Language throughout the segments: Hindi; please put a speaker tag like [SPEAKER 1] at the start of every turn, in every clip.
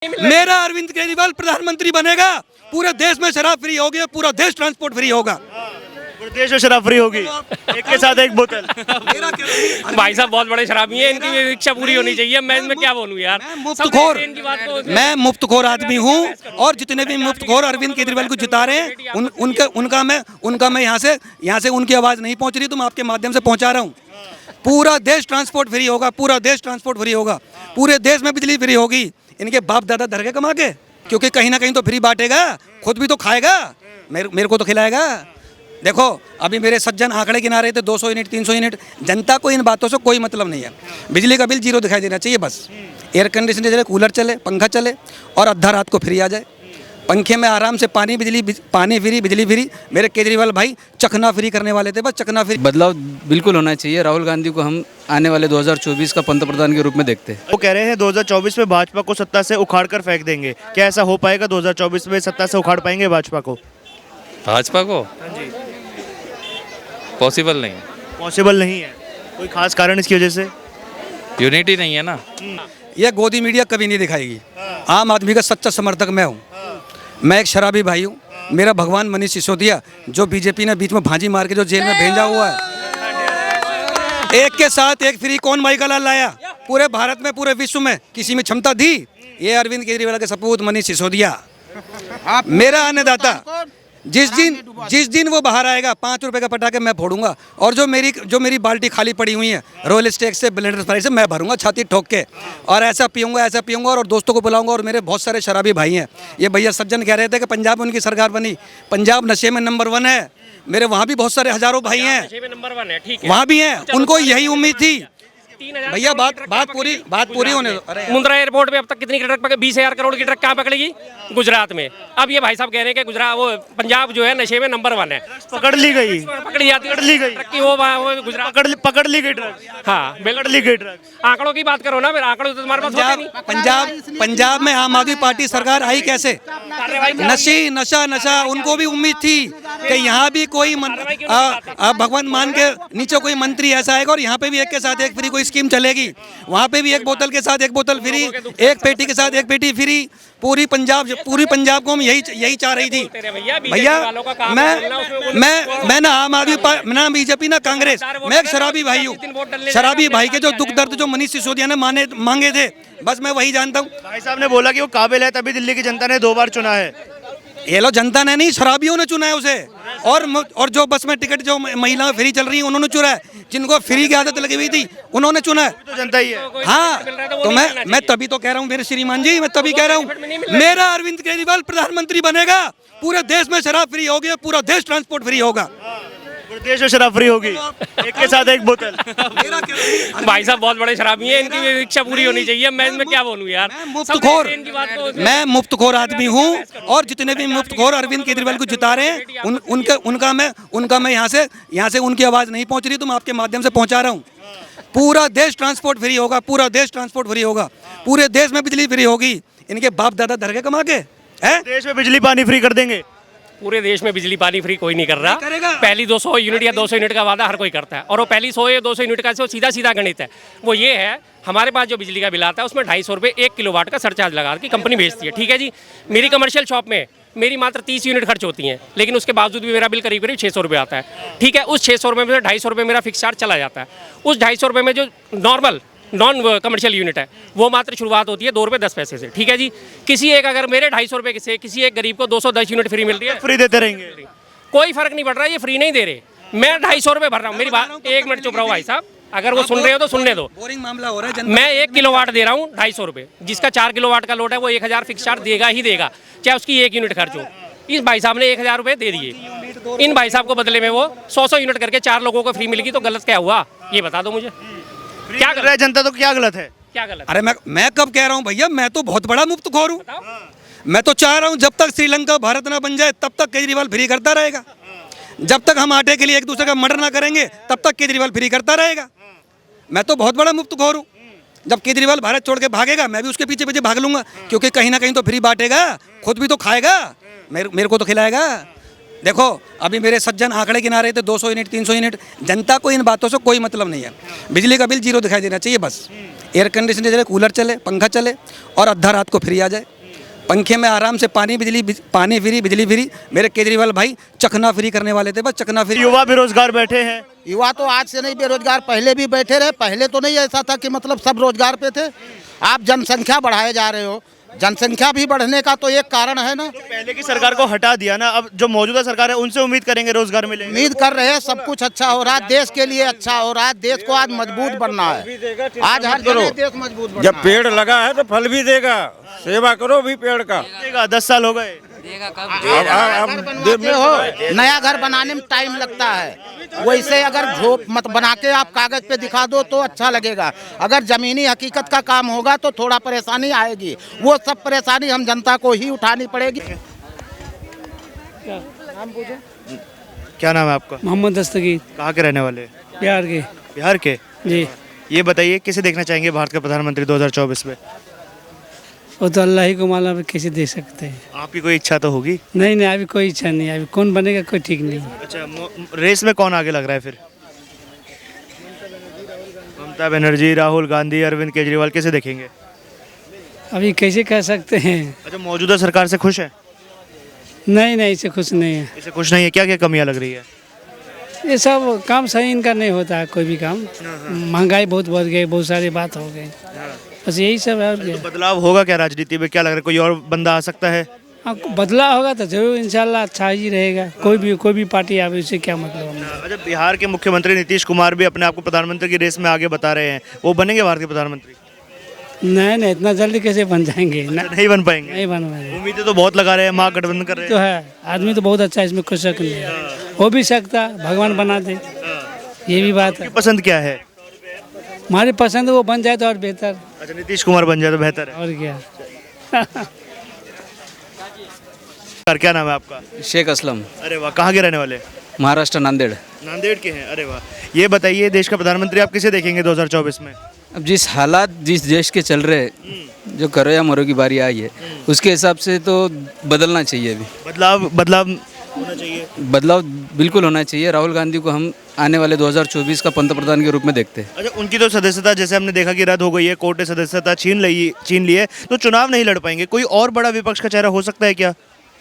[SPEAKER 1] मेरा अरविंद केजरीवाल प्रधानमंत्री बनेगा, पूरे देश में शराब फ्री होगी, पूरा देश ट्रांसपोर्ट फ्री होगा।
[SPEAKER 2] पूरे देश में शराब फ्री होगी, एक के साथ एक बोतल।
[SPEAKER 3] भाई साहब बहुत बड़े शराबी हैं, इनकी भी इच्छा पूरी होनी चाहिए। मैं इसमें क्या बोलूं यार,
[SPEAKER 1] मैं मुफ्तखोर आदमी हूँ, और जितने भी मुफ्तखोर अरविंद केजरीवाल को जिता रहे हैं उनका मैं यहाँ से उनकी आवाज़ नहीं पहुँच रही, तो मैं आपके माध्यम से पहुँचा रहा हूँ। पूरा देश ट्रांसपोर्ट फ्री होगा, पूरा देश ट्रांसपोर्ट फ्री होगा, पूरे देश में बिजली फ्री होगी। इनके बाप दादा धर के कमा के, क्योंकि कहीं ना कहीं तो फ्री बांटेगा, खुद भी तो खाएगा, मेरे को तो खिलाएगा। देखो अभी मेरे सज्जन आंकड़े गिना रहे थे 200 यूनिट 300 यूनिट। जनता को इन बातों से कोई मतलब नहीं है। बिजली का बिल जीरो दिखाई देना चाहिए बस। एयर कंडीशनर चले, कूलर चले, पंखा चले, और आधा रात को फ्री आ जाए। पंखे में आराम से पानी फ्री, बिजली फ्री। मेरे केजरीवाल भाई चखना फ्री करने वाले थे, बस चखना फ्री।
[SPEAKER 4] बदलाव बिल्कुल होना चाहिए। राहुल गांधी को हम आने वाले 2024 का पंतप्रधान के रूप में देखते हैं।
[SPEAKER 2] वो कह रहे हैं 2024 में भाजपा को सत्ता से उखाड़ कर फेंक देंगे। क्या ऐसा हो पाएगा? 2024 में सत्ता से उखाड़ पाएंगे भाजपा को?
[SPEAKER 5] भाजपा को पॉसिबल नहीं,
[SPEAKER 2] पॉसिबल नहीं है। कोई खास कारण इसकी वजह से?
[SPEAKER 5] यूनिटी नहीं है ना।
[SPEAKER 1] यह गोदी मीडिया कभी नहीं दिखाएगी। आम आदमी का सच्चा समर्थक मैं हूँ। मैं एक शराबी भाई हूँ। मेरा भगवान मनीष सिसोदिया, जो बीजेपी ने बीच में भांजी मार के जो जेल में भेजा हुआ है, एक के साथ एक फ्री कौन भाई का लाल लाया? पूरे भारत में, पूरे विश्व में किसी में क्षमता दी? ये अरविंद केजरीवाल के सपूत मनीष सिसोदिया, मेरा अन्नदाता। जिस दिन वो बाहर आएगा 5 रुपए का पटाखे मैं फोड़ूंगा, और जो मेरी बाल्टी खाली पड़ी हुई है रॉयल स्टेक से, ब्लेंडर फ्राई से, मैं भरूंगा छाती ठोक के, और ऐसा पीऊंगा और दोस्तों को बुलाऊंगा। और मेरे बहुत सारे शराबी भाई हैं। ये भैया सज्जन कह रहे थे कि पंजाब में उनकी सरकार बनी। पंजाब नशे में नंबर 1 है। मेरे वहाँ भी बहुत सारे हजारों भाई हैं, वहाँ भी हैं। उनको यही उम्मीद थी। भैया बात पूरी होने दो।
[SPEAKER 3] मुंद्रा एयरपोर्ट पे अब तक कितनी ट्रक पकड़ी? 20,000 करोड़ की ट्रक कहाँ पकड़ेगी? गुजरात में। अब ये भाई साहब कह रहे हैं कि गुजरात, वो पंजाब जो है नशे में नंबर 1 है।
[SPEAKER 2] पकड़ ली गई,
[SPEAKER 3] पकड़ी जाती है, ट्रक की वो गुजरात
[SPEAKER 2] पकड़ ली गई ट्रक।
[SPEAKER 3] हाँ
[SPEAKER 2] पकड़ ली गई ट्रक।
[SPEAKER 3] आंकड़ों की बात करो ना, फिर आंकड़ों तो तुम्हारे पास होते नहीं।
[SPEAKER 1] पंजाब में आम आदमी पार्टी सरकार आई कैसे? नशा उनको भी उम्मीद थी कि यहाँ भी कोई भगवान मान के नीचे कोई मंत्री ऐसा आएगा और यहाँ पे भी एक के साथ एक फ्री कोई स्कीम चलेगी। वहाँ पे भी एक बोतल के साथ एक बोतल फ्री, एक पेटी के साथ एक पेटी फ्री। पूरी पंजाब को हम यही चाह रही थी। भैया मैं ना आम आदमी पार्टी, ना बीजेपी, ना कांग्रेस। मैं एक शराबी भाई हूँ। शराबी भाई के जो दुख दर्द जो मनीष सिसोदिया ने मांगे थे, बस मैं वही जानता हूँ।
[SPEAKER 2] भाई साहब ने बोला कि वो काबिल है, तभी दिल्ली की जनता ने 2 बार चुना है।
[SPEAKER 1] ये लो, जनता ने नहीं, शराबियों ने चुना है उसे। और जो बस में टिकट जो महिलाएं फ्री चल रही हैं उन्होंने चुना है। जिनको फ्री की आदत लगी हुई थी उन्होंने चुना है।
[SPEAKER 2] तो जनता ही है।
[SPEAKER 1] हाँ, तो मैं तभी तो कह रहा हूँ मेरे श्रीमान जी, मैं तभी कह रहा हूँ मेरा अरविंद केजरीवाल प्रधानमंत्री बनेगा, पूरे देश में शराब फ्री होगी, पूरा देश ट्रांसपोर्ट फ्री होगा।
[SPEAKER 2] पूरे देश में शराब फ्री होगी, एक के साथ एक बोतल।
[SPEAKER 3] भाई साहब बहुत बड़े शराबी हैं, इनकी भी इच्छा पूरी होनी चाहिए। मैं इसमें क्या बोलूं यार,
[SPEAKER 1] मैं मुफ्तखोर आदमी हूँ, और जितने भी मुफ्तखोर अरविंद केजरीवाल को जिता रहे हैं उनका मैं यहाँ से उनकी आवाज़ नहीं पहुँच रही, तो मैं आपके माध्यम से पहुँचा रहा हूँ। पूरा देश ट्रांसपोर्ट फ्री होगा, पूरा देश ट्रांसपोर्ट फ्री होगा, पूरे देश में बिजली फ्री होगी। इनके बाप दादा धर के कमा के
[SPEAKER 2] देश में बिजली पानी फ्री कर देंगे।
[SPEAKER 3] पूरे देश में बिजली पानी फ्री कोई नहीं कर रहा। पहली 200 यूनिट या 200 यूनिट का वादा हर कोई करता है, और वो पहली 100 या 200 यूनिट का सीधा गणित है। वो ये है, हमारे पास जो बिजली का बिल आता है उसमें 250 रुपये 1 किलोवाट का सरचार्ज लगा के कंपनी भेजती है। ठीक है जी, मेरी कमर्शियल शॉप में मेरी मात्र 30 यूनिट खर्च होती हैं, लेकिन उसके बावजूद भी मेरा बिल करीब 600 रुपये आता है। ठीक है, उस 600 रुपये में से 250 रुपये मेरा फिक्स चार्ज चला जाता है। उस 250 रुपये में जो नॉन कमर्शियल यूनिट है वो मात्र शुरुआत होती है 2 रुपये 10 पैसे से। ठीक है जी, अगर मेरे 250 रुपये से किसी एक गरीब को 210 यूनिट फ्री मिल रही है,
[SPEAKER 2] फ्री देते रहेंगे,
[SPEAKER 3] कोई फर्क नहीं पड़ रहा है। ये फ्री नहीं दे रहे, मैं 250 रुपये भर रहा हूँ। मेरी बात, 1 मिनट चुप रहो भाई साहब, अगर वो सुन रहे हो तो सुनने दो।
[SPEAKER 1] बोरिंग मामला हो रहा है।
[SPEAKER 3] मैं 1 किलोवाट दे रहा हूँ 250 रुपये, जिसका 4 किलोवाट का लोड है वो 1000 फिक्स चार्ज देगा ही देगा, चाहे उसकी 1 यूनिट खर्च हो। इस भाई साहब ने 1000 रुपये दे दिए। इन भाई साहब को बदले में वो 100 यूनिट करके 4 लोगों को फ्री मिलेगी, तो गलत क्या हुआ ये बता दो मुझे।
[SPEAKER 2] क्या कर रहा है जनता? तो क्या गलत है?
[SPEAKER 3] क्या गलत?
[SPEAKER 1] अरे मैं कब कह रहा हूँ भैया, मैं तो बहुत बड़ा मुफ्तखोर हूँ। मैं तो चाह रहा हूँ जब तक श्रीलंका भारत ना बन जाए तब तक केजरीवाल फ्री करता रहेगा। जब तक हम आटे के लिए एक दूसरे का मर्डर ना करेंगे तब तक केजरीवाल फ्री करता रहेगा। मैं तो बहुत बड़ा मुफ्तखोर हूँ। जब केजरीवाल भारत छोड़ के भागेगा मैं भी उसके पीछे भाग लूंगा, क्योंकि कहीं ना कहीं तो फ्री बांटेगा, खुद भी तो खाएगा, मेरे को तो खिलाएगा। देखो अभी मेरे सज्जन आंकड़े गिना रहे थे 200 यूनिट 300 यूनिट। जनता को इन बातों से कोई मतलब नहीं है। बिजली का बिल जीरो दिखाई देना चाहिए बस। एयर कंडीशनर चले, कूलर चले, पंखा चले और आधा रात को फ्री आ जाए। पंखे में आराम से पानी फ्री, बिजली फ्री। मेरे केजरीवाल भाई चखना फ्री करने वाले थे, बस चखना फ्री।
[SPEAKER 2] युवा बेरोजगार बैठे हैं।
[SPEAKER 6] युवा तो आज से नहीं बेरोजगार, पहले भी बैठे रहे। पहले तो नहीं ऐसा था कि मतलब सब रोजगार पे थे। आप जनसंख्या बढ़ाए जा रहे हो, जनसंख्या भी बढ़ने का तो एक कारण है ना।
[SPEAKER 2] पहले की सरकार को हटा दिया ना, अब जो मौजूदा सरकार है उनसे उम्मीद करेंगे रोजगार मिलेगा।
[SPEAKER 6] उम्मीद कर रहे हैं सब कुछ अच्छा हो रहा है, देश के लिए अच्छा हो रहा है। देश को आज मजबूत बनना है, आज हर जगह देश मजबूत बनना
[SPEAKER 7] जब पेड़ लगा है तो फल भी देगा, सेवा करो भी पेड़ का।
[SPEAKER 2] देगा, 10 साल हो गए।
[SPEAKER 6] बनाते हो, नया घर बनाने में टाइम लगता है। वैसे अगर झोप मत बना के आप कागज पे दिखा दो तो अच्छा लगेगा। अगर जमीनी हकीकत का काम होगा तो थोड़ा परेशानी आएगी, वो सब परेशानी हम जनता को ही उठानी पड़ेगी।
[SPEAKER 2] क्या नाम है आपका?
[SPEAKER 8] मोहम्मद दस्तगीर,
[SPEAKER 2] कहाँ के रहने वाले?
[SPEAKER 8] बिहार के।
[SPEAKER 2] बिहार के।
[SPEAKER 8] जी।
[SPEAKER 2] ये बताइए किसे देखना चाहेंगे भारत का प्रधानमंत्री 2024 में?
[SPEAKER 8] वो तो अल्लाह ही को मालूम है, कैसे दे सकते हैं।
[SPEAKER 2] आपकी कोई इच्छा तो होगी?
[SPEAKER 8] नहीं नहीं, अभी कोई इच्छा नहीं है। अभी कौन बनेगा कोई ठीक नहीं है।
[SPEAKER 2] अच्छा, रेस में कौन आगे लग रहा है फिर? ममता बनर्जी, राहुल गांधी, अरविंद केजरीवाल, कैसे देखेंगे?
[SPEAKER 8] अभी कैसे कह सकते हैं।
[SPEAKER 2] अच्छा, मौजूदा सरकार से खुश है?
[SPEAKER 8] नहीं नहीं, इससे खुश नहीं है।
[SPEAKER 2] इसे खुश नहीं है? क्या क्या कमियां लग रही है?
[SPEAKER 8] ये सब काम सही इनका नहीं होता है, कोई भी काम। महंगाई बहुत बढ़ गई, बहुत सारी बात हो गई, बस यही सब है। और क्या?
[SPEAKER 2] तो बदलाव होगा क्या राजनीति में? क्या लग रहा है, कोई और बंदा आ सकता है?
[SPEAKER 8] हाँ, बदलाव होगा तो जरूर इंशाल्लाह अच्छा ही रहेगा। कोई भी पार्टी आवे, उससे क्या मतलब है।
[SPEAKER 2] अच्छा, बिहार के मुख्यमंत्री नीतीश कुमार भी अपने आप को प्रधानमंत्री की रेस में आगे बता रहे हैं, वो बनेंगे भारत के प्रधानमंत्री?
[SPEAKER 8] नहीं नहीं, इतना जल्दी कैसे बन जाएंगे।
[SPEAKER 2] नहीं बन पाएंगे?
[SPEAKER 8] नहीं बन पाएंगे।
[SPEAKER 2] उम्मीदें तो बहुत लगा रहे हैं, महागठबंधन कर रहे
[SPEAKER 8] तो
[SPEAKER 2] हैं।
[SPEAKER 8] है, आदमी तो बहुत अच्छा है, इसमें कुछ शक नहीं है। हो भी सकता, भगवान बना दे, ये भी बात है।
[SPEAKER 2] आपकी पसंद क्या है?
[SPEAKER 8] हमारी पसंद वो बन जाए तो और बेहतर।
[SPEAKER 2] अच्छा, नीतीश कुमार बन जाए तो बेहतर है।
[SPEAKER 8] और क्या।
[SPEAKER 2] सर, क्या नाम है आपका?
[SPEAKER 4] शेख असलम,
[SPEAKER 2] अरे वाह, कहाँ के रहने वाले?
[SPEAKER 4] महाराष्ट्र, नांदेड़।
[SPEAKER 2] नांदेड़ के हैं। अरे वाह, ये बताइए देश का प्रधानमंत्री आप किसे देखेंगे 2024 में?
[SPEAKER 4] अब जिस हालात जिस देश के चल रहे, जो करो या मरो की बारी आई है, उसके हिसाब से तो बदलना चाहिए। अभी
[SPEAKER 2] बदलाव होना चाहिए।
[SPEAKER 4] बदलाव बिल्कुल होना चाहिए। राहुल गांधी को हम आने वाले 2024 का पंतप्रधान के रूप में देखते हैं।
[SPEAKER 2] अच्छा, उनकी तो सदस्यता जैसे हमने देखा कि रद्द हो गई है, कोर्ट ने सदस्यता छीन ली है, तो चुनाव नहीं लड़ पाएंगे। कोई और बड़ा विपक्ष का चेहरा हो सकता है क्या?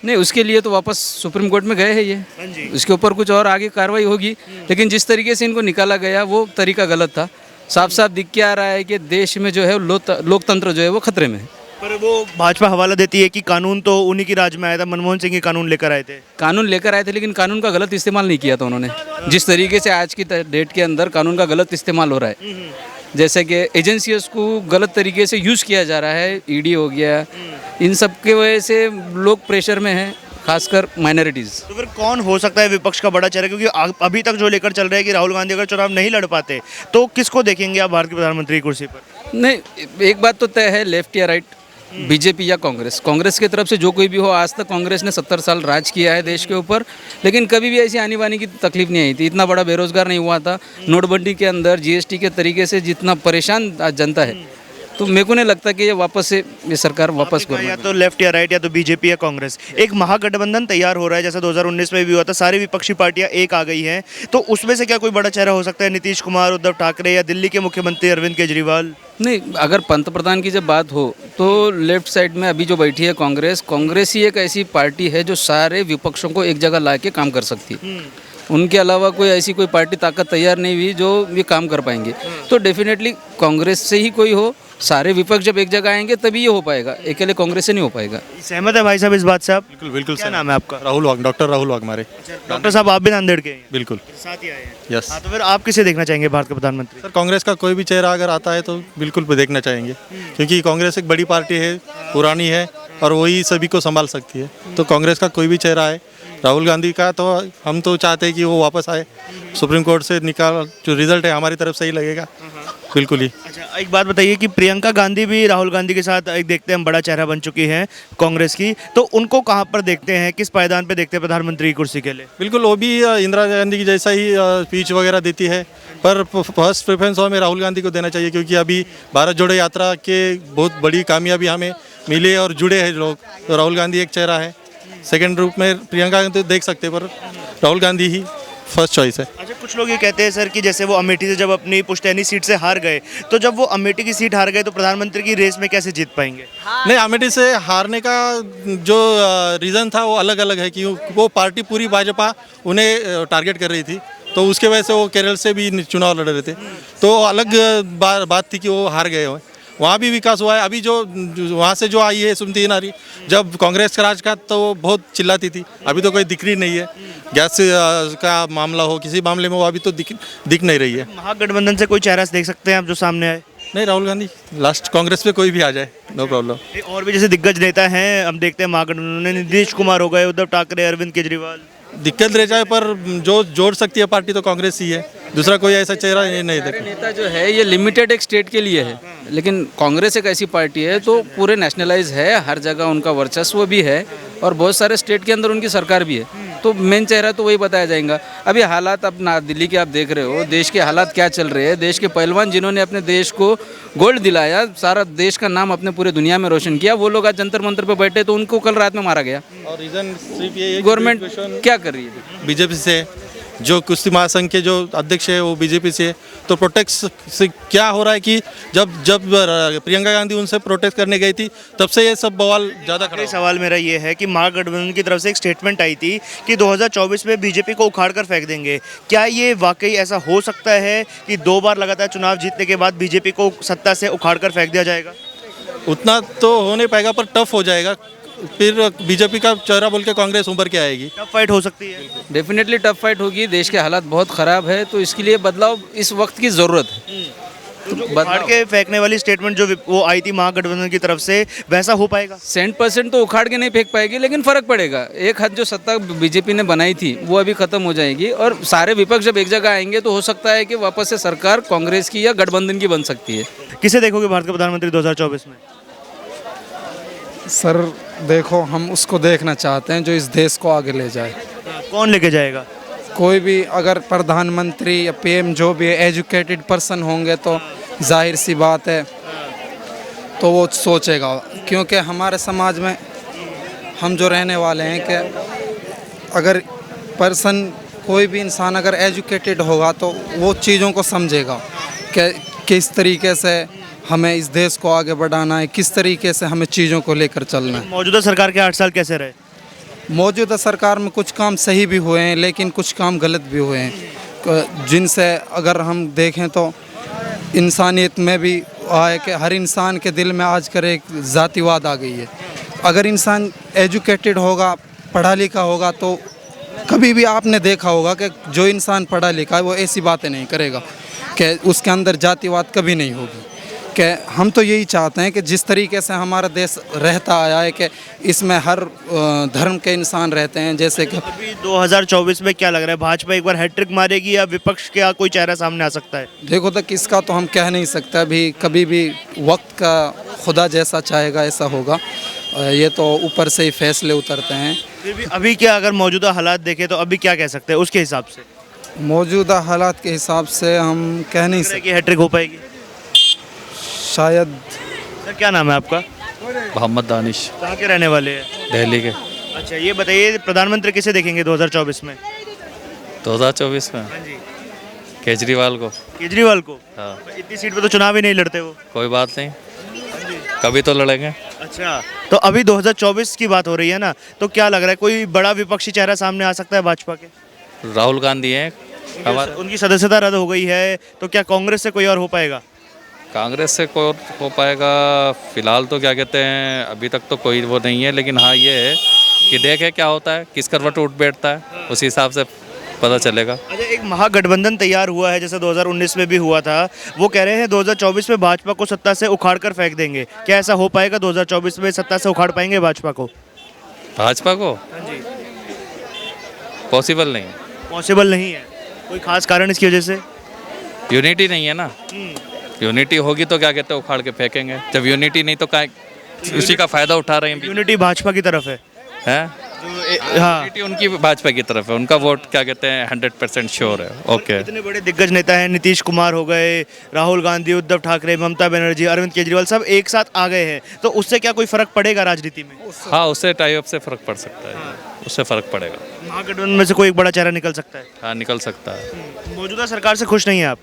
[SPEAKER 4] नहीं, उसके लिए तो वापस सुप्रीम कोर्ट में गए हैं ये, उसके ऊपर कुछ और आगे कार्रवाई होगी। लेकिन जिस तरीके से इनको निकाला गया वो तरीका गलत था। साफ साफ दिख के आ रहा है कि देश में जो है लोकतंत्र जो है वो खतरे में है।
[SPEAKER 2] पर वो भाजपा हवाला देती है कि कानून तो उन्हीं की राज में आया था, मनमोहन सिंह ही कानून लेकर आए थे।
[SPEAKER 4] कानून लेकर आए थे, लेकिन कानून का गलत इस्तेमाल नहीं किया था उन्होंने। जिस तरीके से आज की डेट के अंदर कानून का गलत इस्तेमाल हो रहा है, जैसे कि एजेंसीज को गलत तरीके से यूज़ किया जा रहा है, ईडी हो गया, इन सब के वजह से लोग प्रेशर में हैं, खासकर माइनॉरिटीज़।
[SPEAKER 2] तो फिर कौन हो सकता है विपक्ष का बड़ा चेहरा? क्योंकि अभी तक जो लेकर चल रहे हैं कि राहुल गांधी अगर चुनाव नहीं लड़ पाते तो किसको देखेंगे आप भारत के प्रधानमंत्री की कुर्सी पर?
[SPEAKER 4] नहीं, एक बात तो तय है, लेफ्ट या राइट, बीजेपी या कांग्रेस। कांग्रेस की तरफ से जो कोई भी हो, आज तक कांग्रेस ने 70 साल राज किया है देश के ऊपर, लेकिन कभी भी ऐसी आनी बानी की तकलीफ नहीं आई थी। इतना बड़ा बेरोजगार नहीं हुआ था। नोटबंदी के अंदर जीएसटी के तरीके से जितना परेशान आज जनता है, तो मेरे को नहीं लगता कि ये सरकार वापस
[SPEAKER 2] या तो लेफ्ट या राइट, या तो बीजेपी या कांग्रेस। एक महागठबंधन तैयार हो रहा है, जैसा 2019 में भी हुआ था, सारी विपक्षी पार्टियां एक आ गई हैं। तो उसमें से क्या कोई बड़ा चेहरा हो सकता है? नीतीश कुमार, उद्धव ठाकरे, या दिल्ली के मुख्यमंत्री अरविंद केजरीवाल?
[SPEAKER 4] नहीं, अगर पंतप्रधान की जब बात हो तो लेफ्ट साइड में अभी जो बैठी है कांग्रेस ही एक ऐसी पार्टी है जो सारे विपक्षों को एक जगह ला के काम कर सकती है। उनके अलावा कोई पार्टी ताकत तैयार नहीं हुई जो ये काम कर पाएंगे। तो डेफिनेटली कांग्रेस से ही कोई हो, सारे विपक्ष जब एक जगह आएंगे तभी ये हो पाएगा, अकेले कांग्रेस से नहीं हो पाएगा।
[SPEAKER 2] सहमत है भाई साहब इस बात से आप?
[SPEAKER 7] बिल्कुल
[SPEAKER 2] क्या नाम है आपका?
[SPEAKER 7] डॉक्टर राहुल वाघमारे।
[SPEAKER 2] डॉक्टर साहब, आप भी नांदेड़ के हैं?
[SPEAKER 7] बिल्कुल,
[SPEAKER 2] साथ ही आए हैं।
[SPEAKER 7] यस।
[SPEAKER 2] हाँ, तो फिर आप किसे देखना चाहेंगे भारत के प्रधानमंत्री?
[SPEAKER 7] सर, कांग्रेस का कोई भी चेहरा अगर आता है तो बिल्कुल देखना चाहेंगे, क्योंकि कांग्रेस एक बड़ी पार्टी है, पुरानी है, और वही सभी को संभाल सकती है। तो कांग्रेस का कोई भी चेहरा है। राहुल गांधी का तो हम तो चाहते हैं कि वो वापस आए, सुप्रीम कोर्ट से जो रिजल्ट है हमारी तरफ से ही लगेगा, बिल्कुल ही।
[SPEAKER 2] अच्छा, एक बात बताइए कि प्रियंका गांधी भी राहुल गांधी के साथ एक देखते हैं बड़ा चेहरा बन चुकी हैं कांग्रेस की, तो उनको कहाँ पर देखते हैं, किस पायदान पे देखते हैं प्रधानमंत्री की कुर्सी के लिए?
[SPEAKER 7] बिल्कुल, वो भी इंदिरा गांधी की जैसा ही स्पीच वगैरह देती है, पर फर्स्ट प्रेफरेंस हमें राहुल गांधी को देना चाहिए, क्योंकि अभी भारत जोड़ो यात्रा के बहुत बड़ी कामयाबी हमें मिली और जुड़े हैं लोग। तो राहुल गांधी एक चेहरा है। सेकेंड रूप में प्रियंका तो देख सकते हैं, पर राहुल गांधी ही फर्स्ट चॉइस है।
[SPEAKER 2] अच्छा, कुछ लोग ये कहते हैं सर कि जैसे वो अमेठी से जब अपनी पुश्तैनी सीट से हार गए, तो जब वो अमेठी की सीट हार गए तो प्रधानमंत्री की रेस में कैसे जीत पाएंगे?
[SPEAKER 7] नहीं, अमेठी से हारने का जो रीज़न था वो अलग अलग है कि वो पार्टी पूरी भाजपा उन्हें टारगेट कर रही थी, तो उसके वजह से वो केरल से भी चुनाव लड़ रहे थे, तो अलग बात थी कि वो हार गए हैं। वहाँ भी विकास हुआ है। अभी जो वहाँ से जो आई है सुमति नारी, जब कांग्रेस का राज का तो वो बहुत चिल्लाती थी, अभी तो कोई दिख रही नहीं है। गैस का मामला हो, किसी मामले में वो अभी तो दिख नहीं रही है।
[SPEAKER 2] महागठबंधन से कोई चेहरा देख सकते हैं आप जो सामने आए?
[SPEAKER 7] नहीं, राहुल गांधी लास्ट, कांग्रेस पे कोई भी आ जाए, नो प्रॉब्लम।
[SPEAKER 2] और भी जैसे दिग्गज नेता हैं, हम देखते हैं महागठबंधन में नीतीश कुमार हो गए, उद्धव ठाकरे, अरविंद केजरीवाल।
[SPEAKER 7] दिक्कत रह जाए पर जो जोड़ सकती है पार्टी तो कांग्रेस ही है, दूसरा कोई ऐसा चेहरा ये नहीं देखा।
[SPEAKER 4] नेता जो है ये लिमिटेड एक स्टेट के लिए है, लेकिन कांग्रेस एक ऐसी पार्टी है तो पूरे नेशनलाइज है, हर जगह उनका वर्चस्व भी है और बहुत सारे स्टेट के अंदर उनकी सरकार भी है, तो मेन चेहरा तो वही बताया जाएगा। अभी हालात अब ना दिल्ली के आप देख रहे हो, देश के हालात क्या चल रहे हैं। देश के पहलवान जिन्होंने अपने देश को गोल्ड दिलाया, सारा देश का नाम अपने पूरे दुनिया में रोशन किया, वो लोग आज जंतर मंतर पे बैठे तो उनको कल रात में मारा गया।
[SPEAKER 7] और रीजन सिर्फ ये है,
[SPEAKER 4] गवर्नमेंट क्या कर रही है?
[SPEAKER 7] बीजेपी से, जो कुश्ती महासंघ के जो अध्यक्ष है वो बीजेपी से, तो प्रोटेक्ट से क्या हो रहा है कि जब प्रियंका गांधी उनसे प्रोटेस्ट करने गई थी तब से ये सब बवाल ज़्यादा खड़ा
[SPEAKER 2] आखिरी
[SPEAKER 7] हुआ।
[SPEAKER 2] सवाल मेरा ये है कि महागठबंधन की तरफ से एक स्टेटमेंट आई थी कि 2024 में बीजेपी को उखाड़ कर फेंक देंगे। क्या ये वाकई ऐसा हो सकता है कि 2 बार लगातार चुनाव जीतने के बाद बीजेपी को सत्ता से उखाड़ कर फेंक दिया जाएगा?
[SPEAKER 7] उतना तो हो नहीं पाएगा पर टफ हो जाएगा, फिर बीजेपी का चेहरा बोल के कांग्रेस उभर के आएगी।
[SPEAKER 2] टफ फाइट हो सकती है।
[SPEAKER 4] डेफिनेटली टफ फाइट होगी, देश के हालात बहुत ख़राब है, तो इसके लिए बदलाव इस वक्त की ज़रूरत है।
[SPEAKER 2] तो जो उखाड़ के फेंकने वाली स्टेटमेंट जो वो आई थी महागठबंधन की तरफ से, वैसा हो पाएगा?
[SPEAKER 4] 100% तो उखाड़ के नहीं फेंक पाएगी, लेकिन फ़र्क पड़ेगा। एक हाथ जो सत्ता बीजेपी ने बनाई थी वो अभी ख़त्म हो जाएगी और सारे विपक्ष जब एक जगह आएंगे तो हो सकता है कि वापस से सरकार कांग्रेस की या गठबंधन की बन सकती है।
[SPEAKER 2] किसे देखोगे भारत के प्रधानमंत्री 2024 में?
[SPEAKER 9] सर देखो, हम उसको देखना चाहते हैं जो इस देश को आगे ले जाए।
[SPEAKER 2] कौन लेके जाएगा?
[SPEAKER 9] कोई भी अगर प्रधानमंत्री या पीएम जो भी एजुकेटेड पर्सन होंगे तो जाहिर सी बात है तो वो सोचेगा, क्योंकि हमारे समाज में हम जो रहने वाले हैं कि अगर पर्सन कोई भी इंसान अगर एजुकेटेड होगा तो वो चीज़ों को समझेगा कि किस तरीके से हमें इस देश को आगे बढ़ाना है, किस तरीके से हमें चीज़ों को लेकर चलना है।
[SPEAKER 2] मौजूदा सरकार के 8 साल कैसे रहे?
[SPEAKER 9] मौजूदा सरकार में कुछ काम सही भी हुए हैं लेकिन कुछ काम गलत भी हुए हैं, जिनसे अगर हम देखें तो इंसानियत में भी आए कि हर इंसान के दिल में आजकल एक जातिवाद आ गई है। अगर इंसान एजुकेटेड होगा, पढ़ा लिखा होगा तो कभी भी आपने देखा होगा कि जो इंसान पढ़ा लिखा है वो ऐसी बातें नहीं करेगा कि उसके अंदर जातिवाद कभी नहीं होगी। कि हम तो यही चाहते हैं कि जिस तरीके से हमारा देश रहता आया है कि इसमें हर धर्म के इंसान रहते हैं, जैसे कि
[SPEAKER 2] अभी 2024 में क्या लग रहा है, भाजपा एक बार हैट्रिक मारेगी या विपक्ष का कोई चेहरा सामने आ सकता है?
[SPEAKER 9] देखो तक इसका तो हम कह नहीं सकते, अभी कभी भी वक्त का खुदा जैसा चाहेगा ऐसा होगा, ये तो ऊपर से ही फैसले उतरते हैं।
[SPEAKER 2] फिर भी अभी क्या अगर मौजूदा हालात देखें तो अभी क्या कह सकते हैं उसके हिसाब से?
[SPEAKER 9] मौजूदा हालात के हिसाब से हम कह नहीं सकते,
[SPEAKER 2] कि हैट्रिक हो पाएगी
[SPEAKER 9] शायद।
[SPEAKER 2] सर क्या नाम है आपका?
[SPEAKER 5] मोहम्मद दानिश,
[SPEAKER 2] कहाँ के रहने वाले हैं?
[SPEAKER 5] दिल्ली के।
[SPEAKER 2] अच्छा, ये बताइए प्रधानमंत्री किसे देखेंगे 2024 में?
[SPEAKER 5] 2024 में
[SPEAKER 2] हाँ जी,
[SPEAKER 5] केजरीवाल को।
[SPEAKER 2] केजरीवाल को?
[SPEAKER 5] हाँ,
[SPEAKER 2] इतनी सीट पे तो चुनाव ही नहीं लड़ते वो।
[SPEAKER 5] कोई बात नहीं, कभी तो लड़ेंगे।
[SPEAKER 2] अच्छा, तो अभी 2024 की बात हो रही है ना, तो क्या लग रहा है कोई बड़ा विपक्षी चेहरा सामने आ सकता है भाजपा के?
[SPEAKER 5] राहुल गांधी हैं हमारे।
[SPEAKER 2] उनकी सदस्यता रद्द हो गई है, तो क्या कांग्रेस से कोई और हो पाएगा?
[SPEAKER 5] कांग्रेस से कोई और हो पाएगा फिलहाल तो क्या कहते हैं, अभी तक तो कोई वो नहीं है, लेकिन हाँ ये है कि देखे क्या होता है, किस करवट उठ बैठता है, उसी हिसाब से पता चलेगा।
[SPEAKER 2] अच्छा, एक महागठबंधन तैयार हुआ है जैसे 2019 में भी हुआ था, वो कह रहे हैं 2024 में भाजपा को सत्ता से उखाड़ कर फेंक देंगे। क्या ऐसा हो पाएगा? 2024 में सत्ता से उखाड़ पाएंगे भाजपा को?
[SPEAKER 5] भाजपा को
[SPEAKER 2] हाँ जी,
[SPEAKER 5] पॉसिबल नहीं,
[SPEAKER 2] पॉसिबल नहीं है। कोई खास कारण इसकी वजह से?
[SPEAKER 5] यूनिटी नहीं है ना। यूनिटी होगी तो क्या कहते हैं उखाड़ के फेंकेंगे, जब यूनिटी नहीं तो क्या उसी का फायदा उठा रहे हैं।
[SPEAKER 2] यूनिटी भाजपा की तरफ है।
[SPEAKER 5] हैं
[SPEAKER 2] हाँ,
[SPEAKER 5] पार्टी उनकी भाजपा की तरफ है, उनका वोट क्या कहते हैं 100% श्योर है। ओके,
[SPEAKER 2] इतने बड़े दिग्गज नेता हैं, नीतीश कुमार हो गए, राहुल गांधी, उद्धव ठाकरे, ममता बनर्जी, अरविंद केजरीवाल, सब एक साथ आ गए हैं, तो उससे क्या कोई फर्क पड़ेगा राजनीति में?
[SPEAKER 5] हाँ उससे टाई अप से फर्क पड़ सकता है, उससे फर्क पड़ेगा।
[SPEAKER 2] महागठबंधन में से कोई एक बड़ा चेहरा निकल सकता है।
[SPEAKER 5] हाँ निकल सकता है।
[SPEAKER 2] मौजूदा सरकार से खुश नहीं है आप?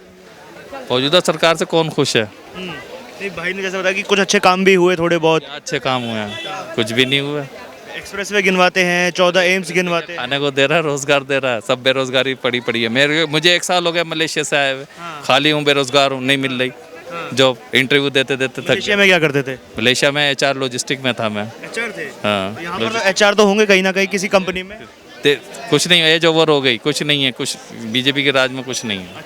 [SPEAKER 5] मौजूदा सरकार से कौन खुश है?
[SPEAKER 2] नहीं, भाई ने जैसे बताया कि कुछ अच्छे काम भी हुए थोड़े बहुत,
[SPEAKER 5] क्या अच्छे काम हुए हैं? कुछ भी नहीं हुआ।
[SPEAKER 2] एक्सप्रेस वे गिनवाते हैं, 14 एम्स गिनवाते हैं।
[SPEAKER 5] खाने को दे रहा है, रोजगार दे रहा है, सब बेरोजगारी पड़ी पड़ी है। मुझे 1 साल हो गया मलेशिया से आए हुए, खाली हूँ, बेरोजगार हूँ, नहीं मिल रही जॉब। इंटरव्यू देते देते थक
[SPEAKER 2] मलेशिया में क्या करते थे?
[SPEAKER 5] मलेशिया में HR लॉजिस्टिक में था मैं।
[SPEAKER 2] एचआर थे?
[SPEAKER 5] हाँ
[SPEAKER 2] यहाँ पर एचआर तो होंगे कहीं ना कहीं किसी कंपनी में।
[SPEAKER 5] कुछ नहीं, एज ओवर हो गई, कुछ नहीं है, कुछ बीजेपी के राज में कुछ नहीं है।